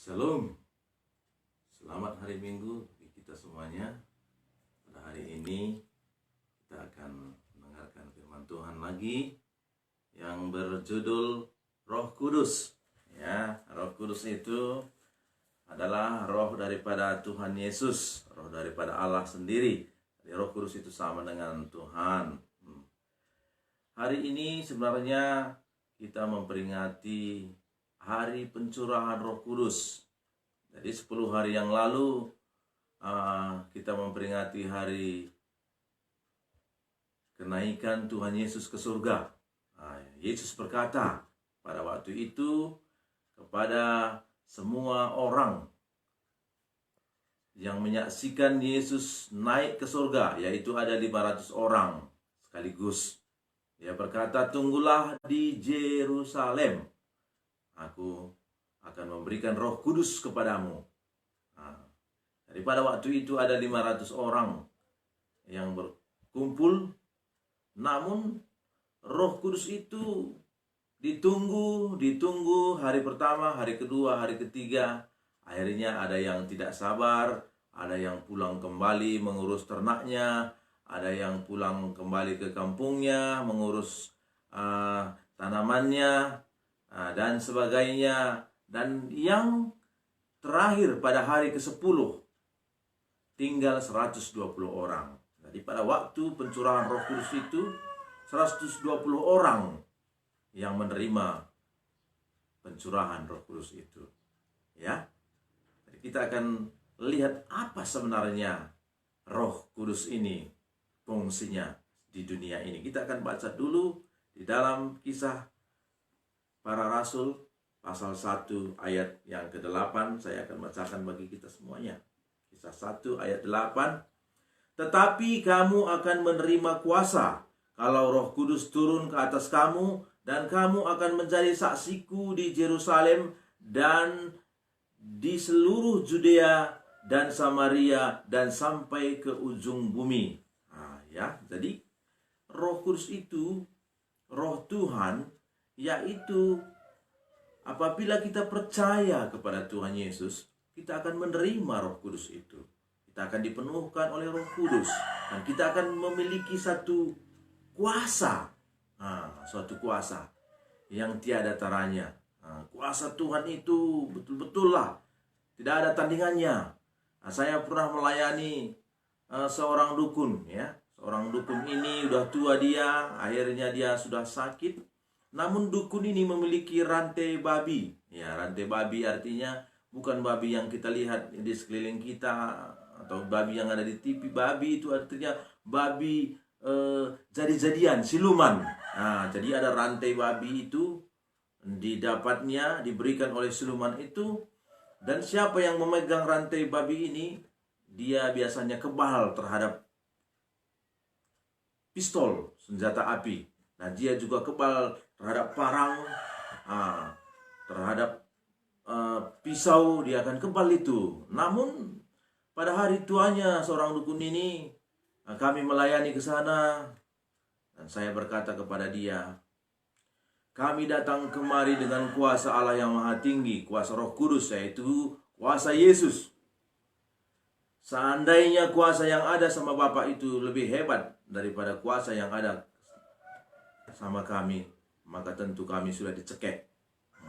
Shalom, selamat hari Minggu bagi kita semuanya. Pada hari ini kita akan mendengarkan firman Tuhan lagi yang berjudul Roh Kudus. Ya, Roh Kudus itu adalah roh daripada Tuhan Yesus, roh daripada Allah sendiri. Jadi Roh Kudus itu sama dengan Tuhan. Hari ini sebenarnya kita memperingati hari pencurahan Roh Kudus. Jadi 10 hari yang lalu kita memperingati hari kenaikan Tuhan Yesus ke surga. Yesus berkata pada waktu itu kepada semua orang yang menyaksikan Yesus naik ke surga, yaitu ada 500 orang sekaligus. Dia berkata, "Tunggulah di Yerusalem. Aku akan memberikan Roh Kudus kepadamu." Daripada waktu itu ada 500 orang yang berkumpul. Namun Roh Kudus itu ditunggu hari pertama, hari kedua, hari ketiga. Akhirnya ada yang tidak sabar, ada yang pulang kembali mengurus ternaknya, ada yang pulang kembali ke kampungnya mengurus tanamannya, dan sebagainya. Dan yang terakhir pada hari ke-10 tinggal 120 orang. Jadi pada waktu pencurahan Roh Kudus itu 120 orang yang menerima pencurahan Roh Kudus itu. Ya. Jadi kita akan lihat apa sebenarnya Roh Kudus ini, fungsinya di dunia ini. Kita akan baca dulu di dalam Kisah Para Rasul pasal 1 ayat yang ke-8. Saya akan bacakan bagi kita semuanya. Kisah 1 ayat 8. "Tetapi kamu akan menerima kuasa kalau Roh Kudus turun ke atas kamu, dan kamu akan menjadi saksiku di Yerusalem dan di seluruh Judea dan Samaria dan sampai ke ujung bumi." Jadi Roh Kudus itu Roh Tuhan, yaitu apabila kita percaya kepada Tuhan Yesus, kita akan menerima Roh Kudus itu. Kita akan dipenuhkan oleh Roh Kudus, dan kita akan memiliki satu kuasa, suatu kuasa yang tiada taranya. Kuasa Tuhan itu betul-betul lah, tidak ada tandingannya. Saya pernah melayani seorang dukun, ya. Seorang dukun ini udah tua dia, akhirnya dia sudah sakit. Namun dukun ini memiliki rantai babi. Ya, rantai babi artinya bukan babi yang kita lihat di sekeliling kita atau babi yang ada di TV. Babi itu artinya babi jadi-jadian, siluman. Jadi ada rantai babi itu diberikan oleh siluman itu. Dan siapa yang memegang rantai babi ini, dia biasanya kebal terhadap pistol, senjata api. Nah, dia juga kebal terhadap parang, terhadap pisau, dia akan kebal itu. Namun pada hari tuanya seorang dukun ini, kami melayani ke sana, dan saya berkata kepada dia, "Kami datang kemari dengan kuasa Allah yang Maha Tinggi, kuasa Roh Kudus, yaitu kuasa Yesus. Seandainya kuasa yang ada sama Bapak itu lebih hebat daripada kuasa yang ada sama kami, maka tentu kami sudah dicekek.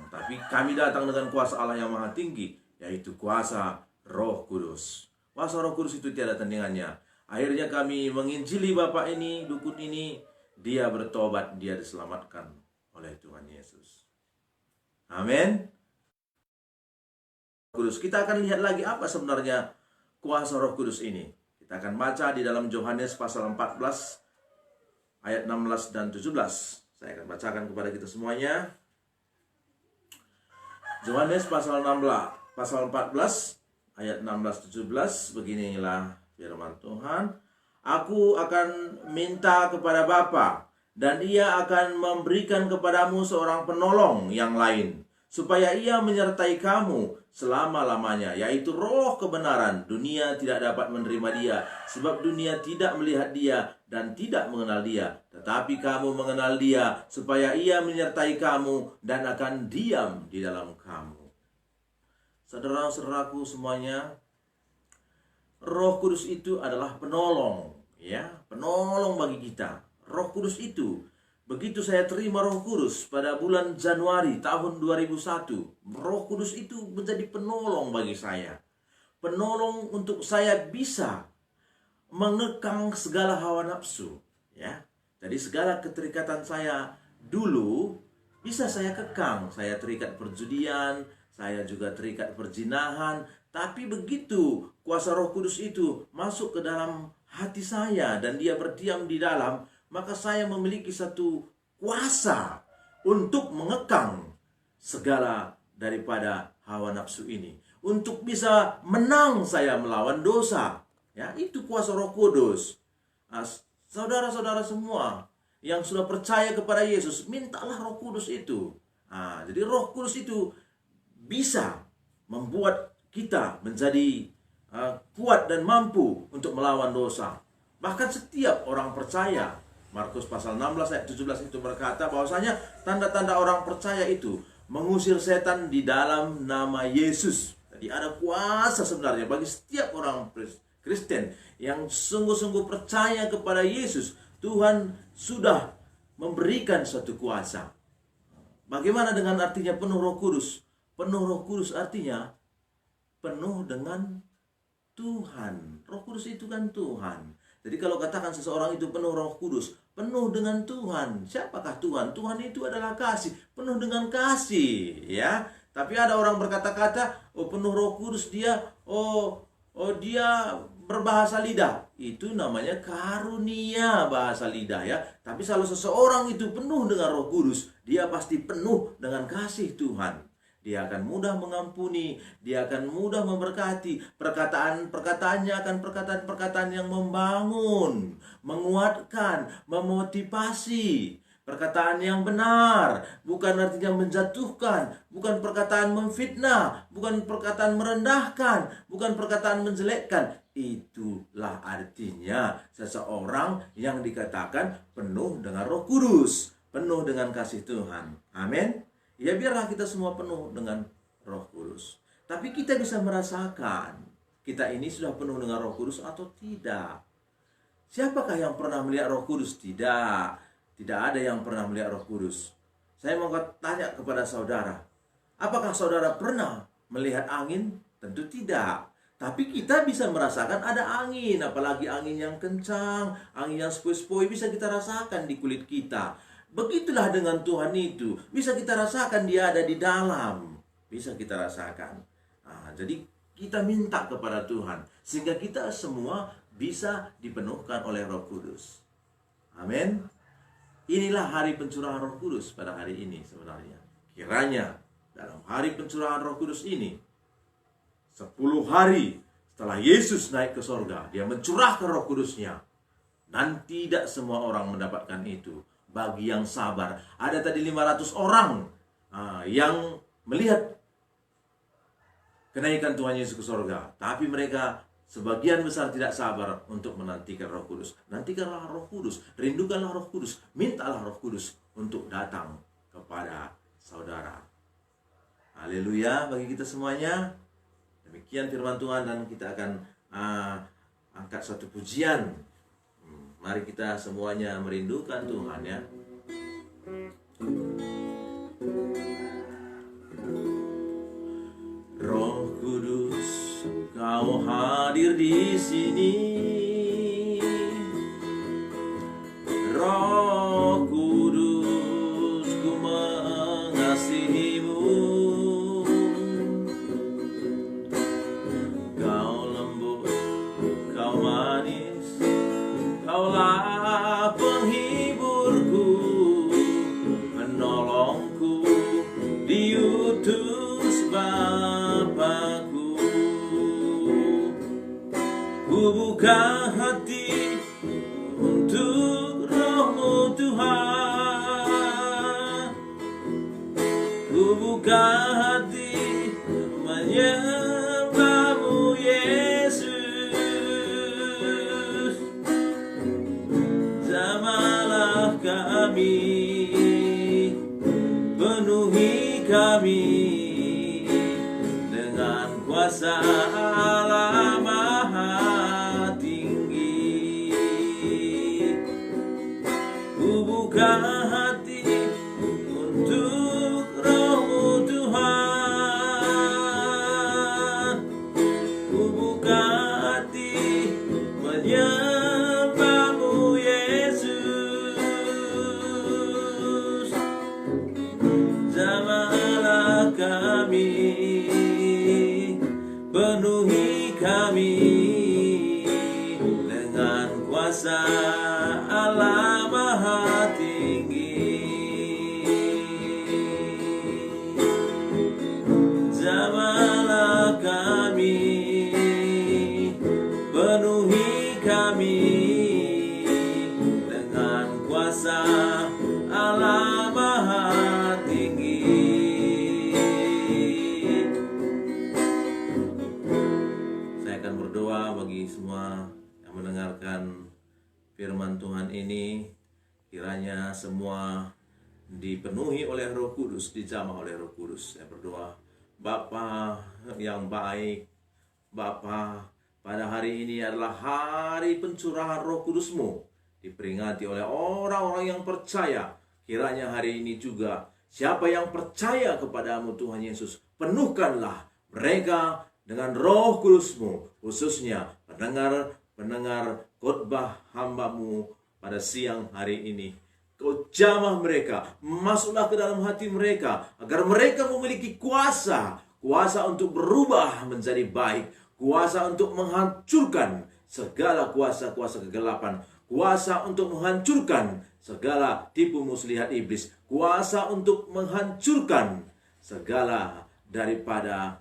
Tapi kami datang dengan kuasa Allah yang Maha Tinggi, yaitu kuasa Roh Kudus." Kuasa Roh Kudus itu tiada tandingannya. Akhirnya kami menginjili Bapak ini, dukun ini, dia bertobat, dia diselamatkan oleh Tuhan Yesus. Amin. Kudus. Kita akan lihat lagi apa sebenarnya kuasa Roh Kudus ini. Kita akan baca di dalam Yohanes pasal 14 ayat 16 dan 17. Saya akan bacakan kepada kita semuanya. Yohanes pasal 14 ayat 16-17. Beginilah firman Tuhan. "Aku akan minta kepada Bapa, dan Ia akan memberikan kepadamu seorang penolong yang lain, supaya Ia menyertai kamu selama-lamanya, yaitu Roh kebenaran. Dunia tidak dapat menerima Dia, sebab dunia tidak melihat Dia dan tidak mengenal Dia. Tetapi kamu mengenal Dia, supaya Ia menyertai kamu dan akan diam di dalam kamu." Saudara-saudaraku semuanya, Roh Kudus itu adalah penolong, ya, penolong bagi kita. Roh Kudus itu, begitu saya terima Roh Kudus pada bulan Januari tahun 2001, Roh Kudus itu menjadi penolong bagi saya. Penolong untuk saya bisa mengekang segala hawa nafsu, ya. Jadi segala keterikatan saya dulu bisa saya kekang. Saya terikat perjudian, saya juga terikat perzinahan. Tapi begitu kuasa Roh Kudus itu masuk ke dalam hati saya dan dia berdiam di dalam, maka saya memiliki satu kuasa untuk mengekang segala daripada hawa nafsu ini. Untuk bisa menang saya melawan dosa. Ya, itu kuasa Roh Kudus. Saudara-saudara semua yang sudah percaya kepada Yesus, mintalah Roh Kudus itu. Jadi Roh Kudus itu bisa membuat kita menjadi kuat dan mampu untuk melawan dosa. Bahkan setiap orang percaya, Markus pasal 16 ayat 17 itu berkata bahwasanya tanda-tanda orang percaya itu mengusir setan di dalam nama Yesus. Jadi ada kuasa sebenarnya bagi setiap orang Kristen yang sungguh-sungguh percaya kepada Yesus. Tuhan sudah memberikan suatu kuasa. Bagaimana dengan artinya penuh Roh Kudus? Penuh Roh Kudus artinya penuh dengan Tuhan. Roh Kudus itu kan Tuhan. Jadi kalau katakan seseorang itu penuh Roh Kudus, penuh dengan Tuhan. Siapakah Tuhan? Tuhan itu adalah kasih, penuh dengan kasih, ya. Tapi ada orang berkata-kata, oh penuh Roh Kudus dia, dia berbahasa lidah. Itu namanya karunia bahasa lidah, ya. Tapi kalau seseorang itu penuh dengan Roh Kudus, dia pasti penuh dengan kasih Tuhan. Dia akan mudah mengampuni, dia akan mudah memberkati. Perkataannya akan perkataan-perkataan yang membangun, menguatkan, memotivasi. Perkataan yang benar, bukan artinya menjatuhkan, bukan perkataan memfitnah, bukan perkataan merendahkan, bukan perkataan menjelekkan. Itulah artinya seseorang yang dikatakan penuh dengan Roh Kudus, penuh dengan kasih Tuhan. Amin. Ya biarlah kita semua penuh dengan Roh Kudus. Tapi kita bisa merasakan kita ini sudah penuh dengan Roh Kudus atau tidak. Siapakah yang pernah melihat Roh Kudus? Tidak. Tidak ada yang pernah melihat Roh Kudus. Saya mau tanya kepada saudara, apakah saudara pernah melihat angin? Tentu tidak. Tapi kita bisa merasakan ada angin, apalagi angin yang kencang, angin yang sepoi-sepoi bisa kita rasakan di kulit kita. Begitulah dengan Tuhan itu. Bisa kita rasakan dia ada di dalam. Bisa kita rasakan. Jadi kita minta kepada Tuhan sehingga kita semua bisa dipenuhkan oleh Roh Kudus. Amin. Inilah hari pencurahan Roh Kudus pada hari ini sebenarnya. Kiranya dalam hari pencurahan Roh Kudus ini, 10 hari setelah Yesus naik ke sorga, dia mencurahkan Roh Kudusnya. Dan tidak semua orang mendapatkan itu. Bagi yang sabar, ada tadi 500 orang yang melihat kenaikan Tuhan Yesus ke sorga. Tapi mereka sebagian besar tidak sabar untuk menantikan Roh Kudus. Nantikanlah Roh Kudus, rindukanlah Roh Kudus, mintalah Roh Kudus untuk datang kepada saudara. Haleluya bagi kita semuanya. Demikian firman Tuhan dan kita akan angkat suatu pujian. Mari kita semuanya merindukan Tuhan, ya. Roh Kudus, Kau hadir di sini. Roh Kudus, ku mengasihi-Mu. Kau lembut, Kau manis, Kaulah penghiburku, penolongku, diutus Bapakku. Ku buka hati untuk Roh-Mu Tuhan. Ku buka hati menyembah-Mu Yesus. Jamalah kami, penuhi kami dengan kuasa Allah Maha Tinggi. Ku buka hati untuk Roh-Mu Tuhan. Ku buka hati menyembah-Mu Yesus. Jamahlah kami, penuhi kami dengan kuasa Allah Maha Tinggi. Jamahlah kami, penuhi kami dengan kuasa Allah Maha Tinggi. Saya akan berdoa bagi semua yang mendengarkan firman Tuhan ini. Kiranya semua dipenuhi oleh Roh Kudus, dijamah oleh Roh Kudus. Saya berdoa, Bapa yang baik, Bapa, pada hari ini adalah hari pencurahan Roh Kudus-Mu, diperingati oleh orang-orang yang percaya. Kiranya hari ini juga siapa yang percaya kepada-Mu Tuhan Yesus, penuhkanlah mereka dengan Roh Kudus-Mu, khususnya pendengar khotbah hamba-Mu pada siang hari ini. Kau jamah mereka, masuklah ke dalam hati mereka, agar mereka memiliki kuasa untuk berubah menjadi baik, kuasa untuk menghancurkan segala kuasa-kuasa kegelapan, kuasa untuk menghancurkan segala tipu muslihat iblis, kuasa untuk menghancurkan segala daripada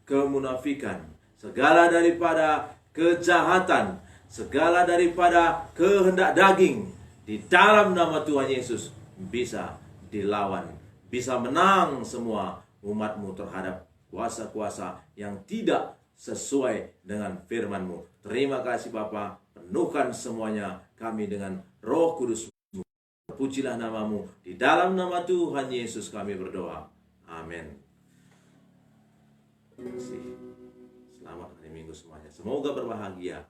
kemunafikan, segala daripada kejahatan, segala daripada kehendak daging. Di dalam nama Tuhan Yesus bisa dilawan, bisa menang semua umat-Mu terhadap kuasa-kuasa yang tidak sesuai dengan firman-Mu. Terima kasih Bapa, penuhkan semuanya kami dengan Roh Kudus-Mu. Pujilah nama-Mu, di dalam nama Tuhan Yesus kami berdoa. Amin. Terima kasih. Selamat hari Minggu semuanya. Semoga berbahagia.